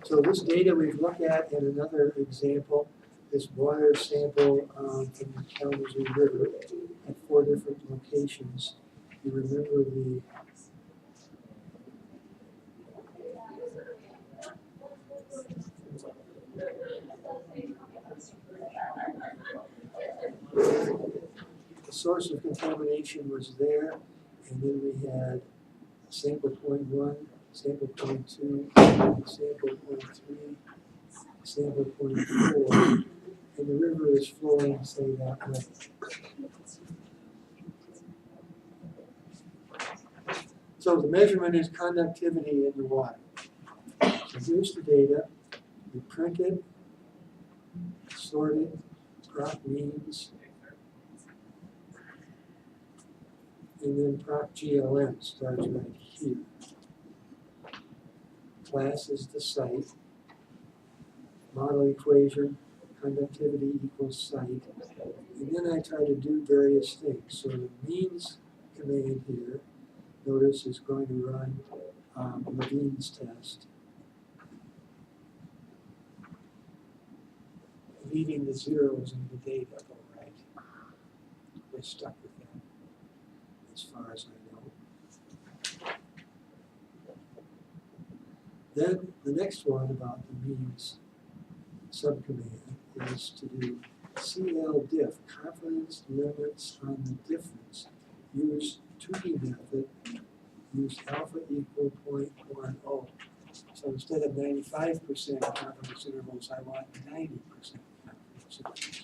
S2: So this data we've looked at in another example, this water sample from the Kalamazoo River at 4 different locations. You remember the source of contamination was there, and then we had sample point 1, sample point 2, sample point 3, sample point 4, and the river is flowing, say, that way. So the measurement is conductivity in the water. So here's the data. We print it, sort it, proc means, and then proc GLM starts right here. Class is the site. Model equation, conductivity equals site. And then I try to do various things. So the means command here, notice, is going to run Levine's test, leaving the zeros in the data, all right. We're stuck with that, as far as I know. Then the next one about the means subcommand is to do CLDiff, confidence limits on the difference. Use Tukey method, use alpha equal 0.10. So instead of 95% confidence intervals, I want 90% confidence intervals.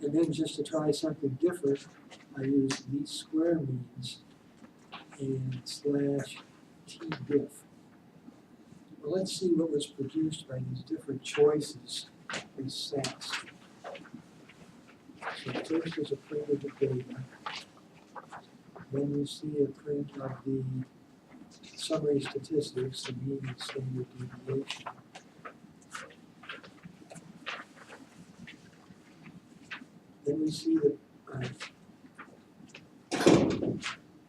S2: And then just to try something different, I use least square means and slash tdiff. Well, let's see what was produced by these different choices in SAS. So first is a print of the data. Then you see a print of the summary statistics, the mean and standard deviation. Then we see the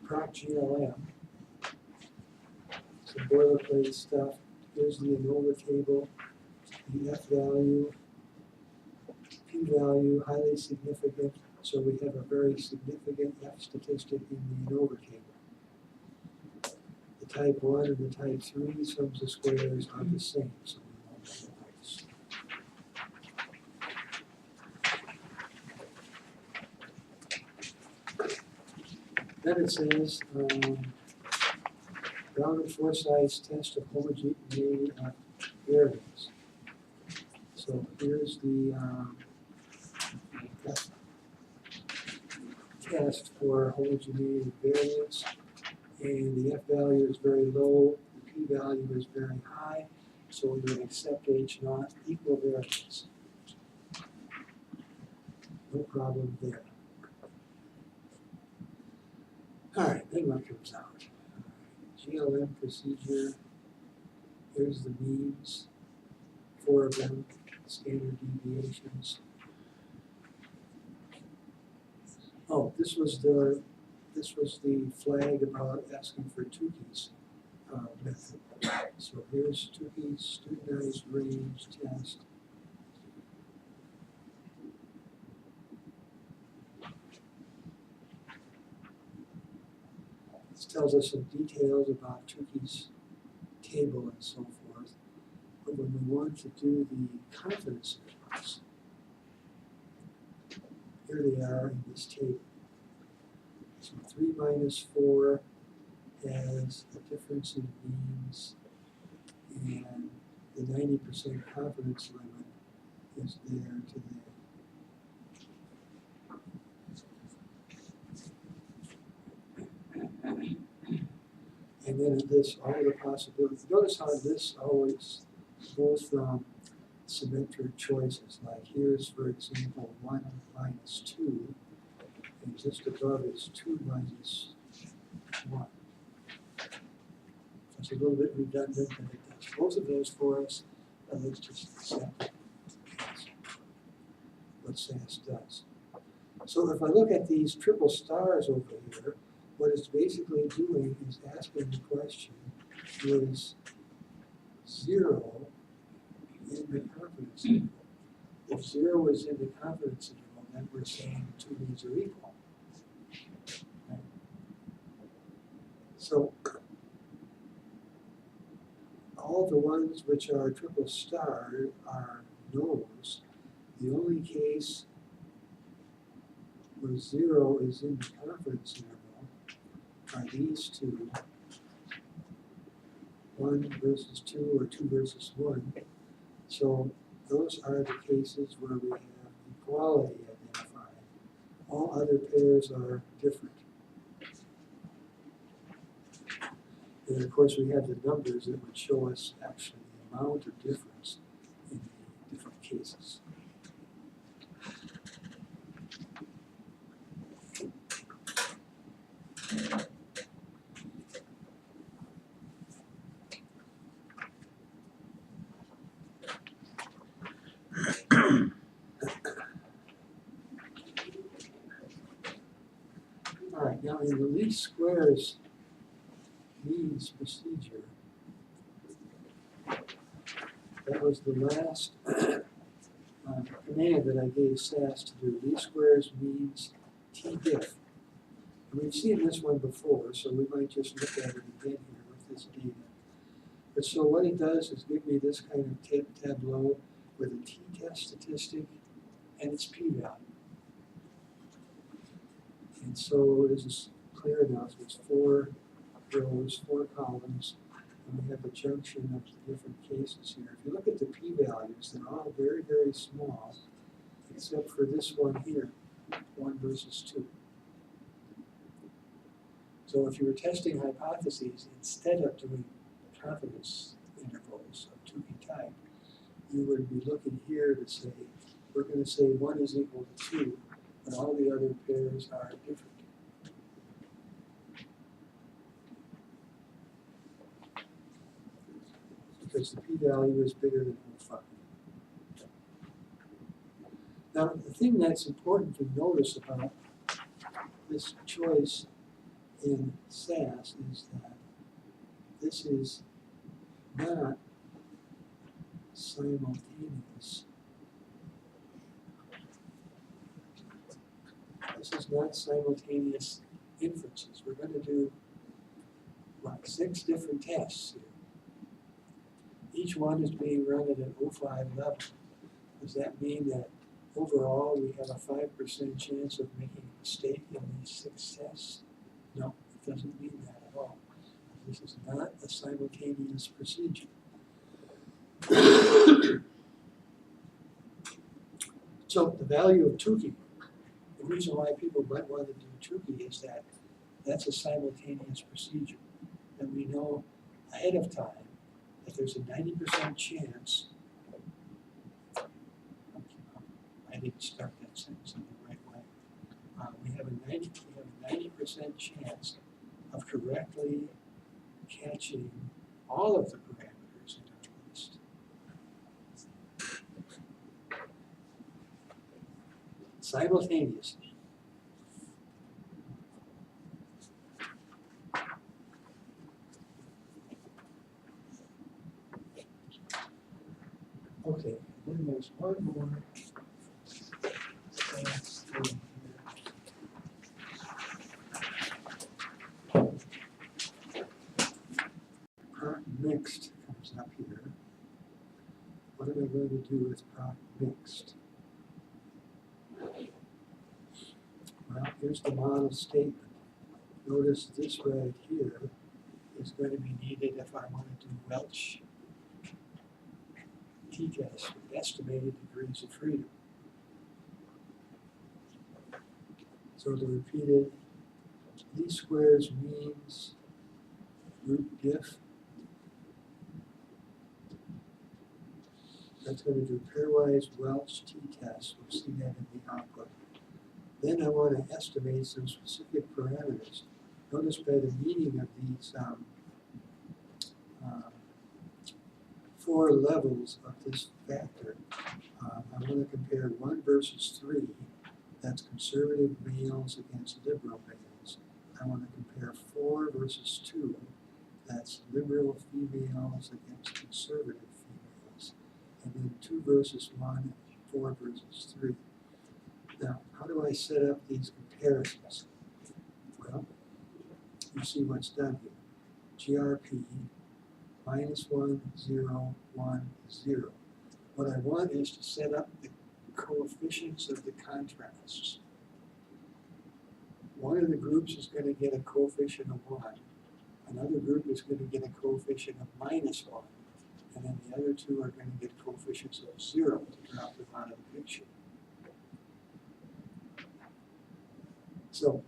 S2: proc GLM, some boilerplate stuff. Here's the ANOVA table, the F value, P value, highly significant. So we have a very significant F statistic in the ANOVA table. The type 1 and the type 3 sums of squares are the same, so we won't have those. Then it says, Brown and Forsyth's test of homogeneity of variance. So here's the test for homogeneity of variance, and the F value is very low, the P value is very high, so we would accept H0 equal variance. No problem there. All right, then what comes out? GLM procedure, here's the means, 4 of them, standard deviations. Oh, this was the flag about asking for Tukey's method. So here's Tukey's studentized range test. This tells us some details about Tukey's table and so forth. But when we want to do the confidence intervals, here they are in this table. So 3 minus 4 has a difference in means, and the 90% confidence limit is there to there. And then this, all the possibilities. Notice how this always goes from symmetric choices. Like here's, for example, 1 minus 2, and just above is 2 minus 1. It's a little bit redundant, but it does both of those for us, and let's just accept what SAS does. So if I look at these triple stars over here, what it's basically doing is asking the question, is 0 in the confidence interval? If 0 is in the confidence interval, then we're saying the two means are equal. Right? So all the ones which are triple star are no's. The only case where 0 is in the confidence interval are these two, 1 versus 2 or 2 versus 1. So those are the cases where we have equality identified. All other pairs are different. And of course we have the numbers that would show us actually the amount of difference in the different cases. All right, now in the least squares means procedure, that was the last command that I gave SAS to do. Least squares means tdiff. And we've seen this one before, so we might just look at it again here with this data. But so what it does is give me this kind of tableau with a t-test statistic and its p-value. And so this is clear enough. It's 4 rows, 4 columns, and we have the junction of the different cases here. If you look at the p-values, they're all very, very small, except for this one here, 1 versus 2. So if you were testing hypotheses, instead of doing confidence intervals of 2p type, you would be looking here to say, we're going to say 1 is equal to 2, but all the other pairs are different. Because the p-value is bigger than 0.5. Now, the thing that's important to notice about this choice in SAS is that this is not simultaneous. This is not simultaneous inferences. We're going to do, what, 6 different tests here. Each one is being run at an 0.5 level. Does that mean that overall we have a 5% chance of making a mistake in these 6 tests? No, it doesn't mean that at all. This is not a simultaneous procedure. So the value of Tukey, the reason why people might want to do Tukey is that that's a simultaneous procedure. And we know ahead of time that there's a 90% chance, I didn't start that sentence in the right way. We have a 90% chance of correctly catching all of the parameters in our list. Simultaneously. Okay, then there's one more thing here. Prop mixed comes up here. What am I going to do with prop mixed? Well, here's the model statement. Notice this right here is going to be needed if I want to do Welch t-test with estimated degrees of freedom. So the repeated least squares means root diff. That's going to do pairwise Welch t-test. We'll see that in the output. Then I want to estimate some specific parameters. Notice by the meaning of these 4 levels of this factor. I want to compare 1 versus 3, that's conservative males against liberal males. I want to compare 4 versus 2, that's liberal females against conservative females. And then 2 versus 1, 4 versus 3. Now, how do I set up these comparisons? Well, you see what's done here. GRP -1, 0, 1, 0. What I want is to set up the coefficients of the contrasts. One of the groups is going to get a coefficient of 1. Another group is going to get a coefficient of -1. And then the other two are going to get coefficients of 0 to drop them out of the picture. So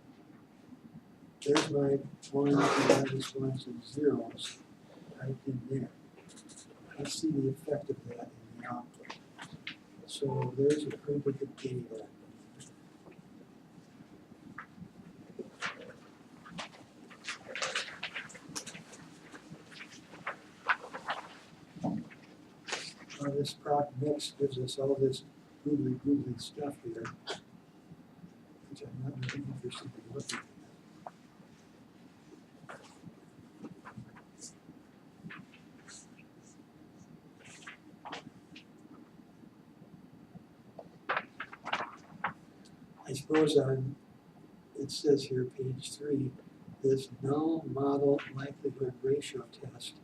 S2: there's my 1s and -1s and 0s right in there. Let's see the effect of that in the output. So there's a printed data. This proc mix gives us all this googly stuff here, which I'm not really interested in looking at. I suppose it says here, page 3, this null model likelihood ratio test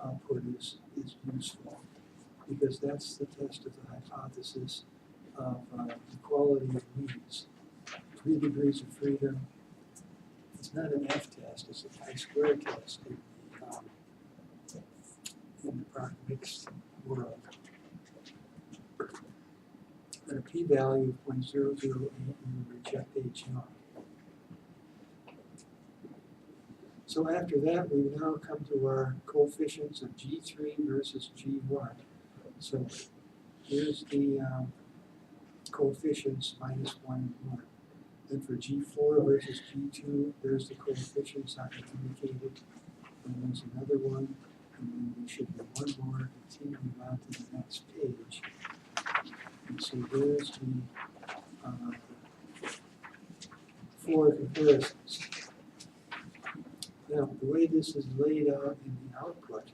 S2: output is useful, because that's the test of the hypothesis of equality of needs. 3 degrees of freedom. It's not an F test, it's a chi-square test in the proc mixed world. At a p-value of 0.008, you reject H naught. So after that, we now come to our coefficients of G3 versus G1. So here's the coefficients -1 and 1. Then for G4 versus G2, there's the coefficients I indicated. And there's another one, and then there should be one more continuing on to the next page. And so there's the 4 comparisons. Now, the way this is laid out in the output,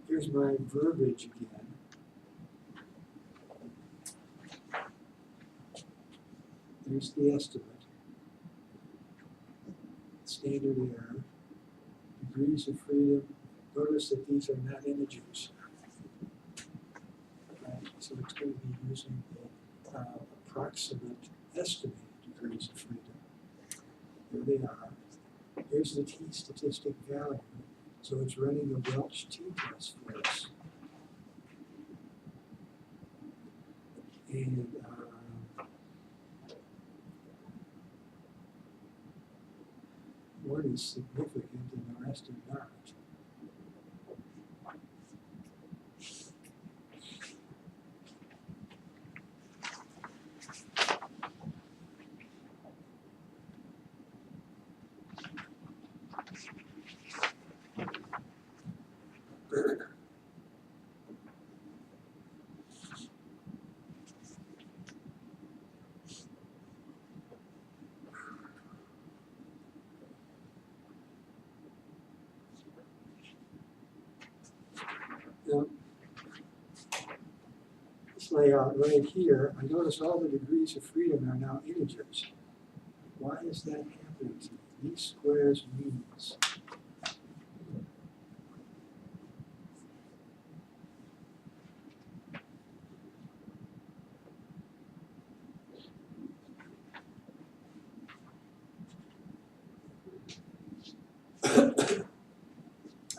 S2: here's my verbiage again. There's the estimate. Standard error. Degrees of freedom. Notice that these are not integers. Right? So it's going to be using the approximate estimated degrees of freedom. There they are. Here's the t-statistic value. So it's running a Welch t-test for us. And one is significant and the rest are not. Now, this layout right here, I notice all the degrees of freedom are now integers. Why is that happening to me? Least squares means.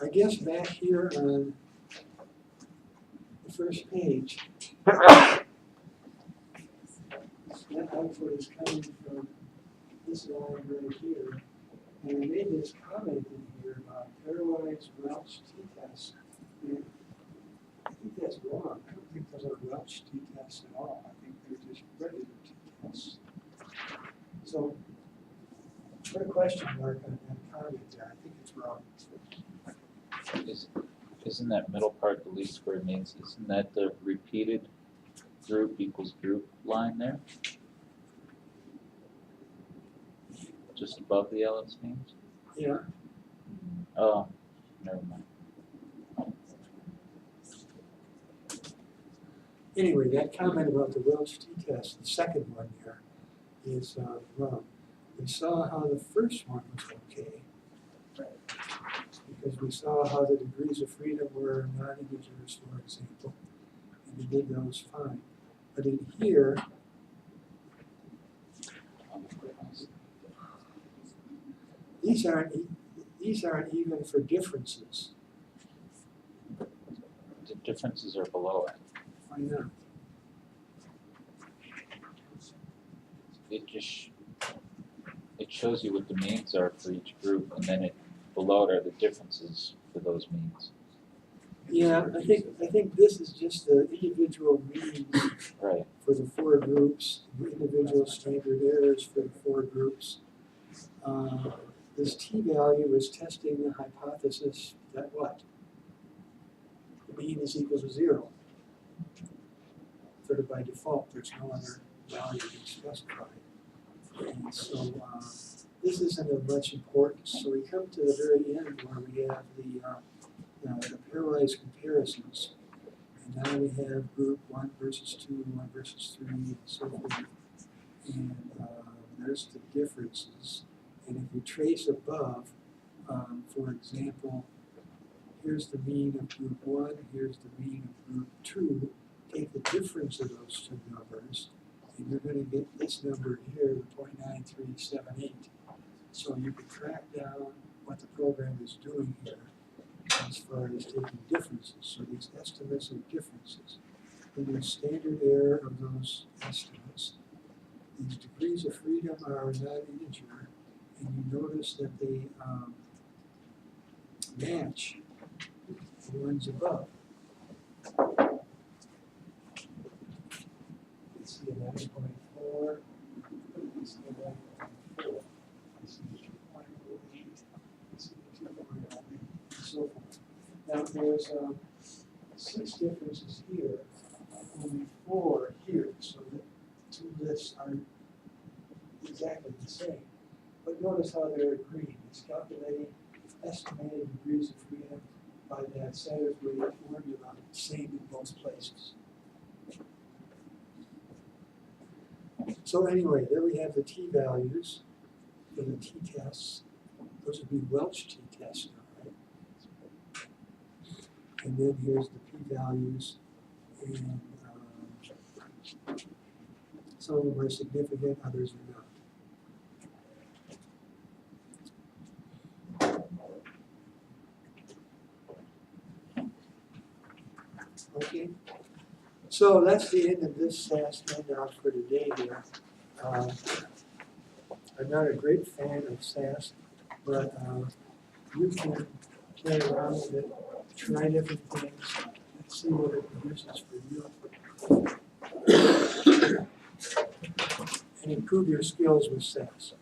S2: I guess back here on the first page, that output is coming from this line right here. And I made this comment in here about pairwise Welch t-tests. And I think that's wrong. I don't think those are Welch t-tests at all. I think they're just regular t-tests. So Put a question mark on that comment there, I think it's wrong.
S1: Isn't that middle part the least squared means, isn't that the repeated group equals group line there? Just above the LS means?
S2: Yeah,
S1: Oh, never mind.
S2: anyway, that comment about the Welch t-test, the second one there, is wrong. We saw how the first one was okay, because we saw how the degrees of freedom were non-integers, for example, and we did those fine. But in here, these aren't even for differences.
S1: The differences are below it.
S2: Why not?
S1: It shows you what the means are for each group, and then below it are the differences for those means.
S2: Yeah, I think this is just the individual means
S1: Right.
S2: for the four groups, the individual standard errors for the four groups. This t-value is testing the hypothesis that what? The mean is equal to 0. Sort of by default, there's no other value being specified. And so this isn't of much importance. So we come to the very end where we have the pairwise comparisons. And now we have group 1 versus 2, 1 versus 3, and so forth. And there's the differences. And if we trace above, for example, here's the mean of group 1, here's the mean of group 2. Take the difference of those two numbers, and you're going to get this number here, 0.9378. So you can track down what the program is doing here as far as taking differences. So these estimates of differences, and the standard error of those estimates. These degrees of freedom are non-integer, and you notice that they match the ones above. You see a 9.4, you see a 9.4, you see a 2.08, you see a 2.08, and so forth. Now there's 6 differences here, only 4 here, so the two lists are exactly the same. But notice how they're agreeing. It's calculating estimated degrees of freedom by that Satterthwaite formula, same in both places. So anyway, there we have the t-values for the t-tests. Those would be Welch t-tests now, right? And then here's the p-values, and some of them are significant, others are not. Okay, so that's the end of this SAS handout for today here. I'm not a great fan of SAS, but you can play around with it, try different things, and see what it produces for you. And improve your skills with SAS.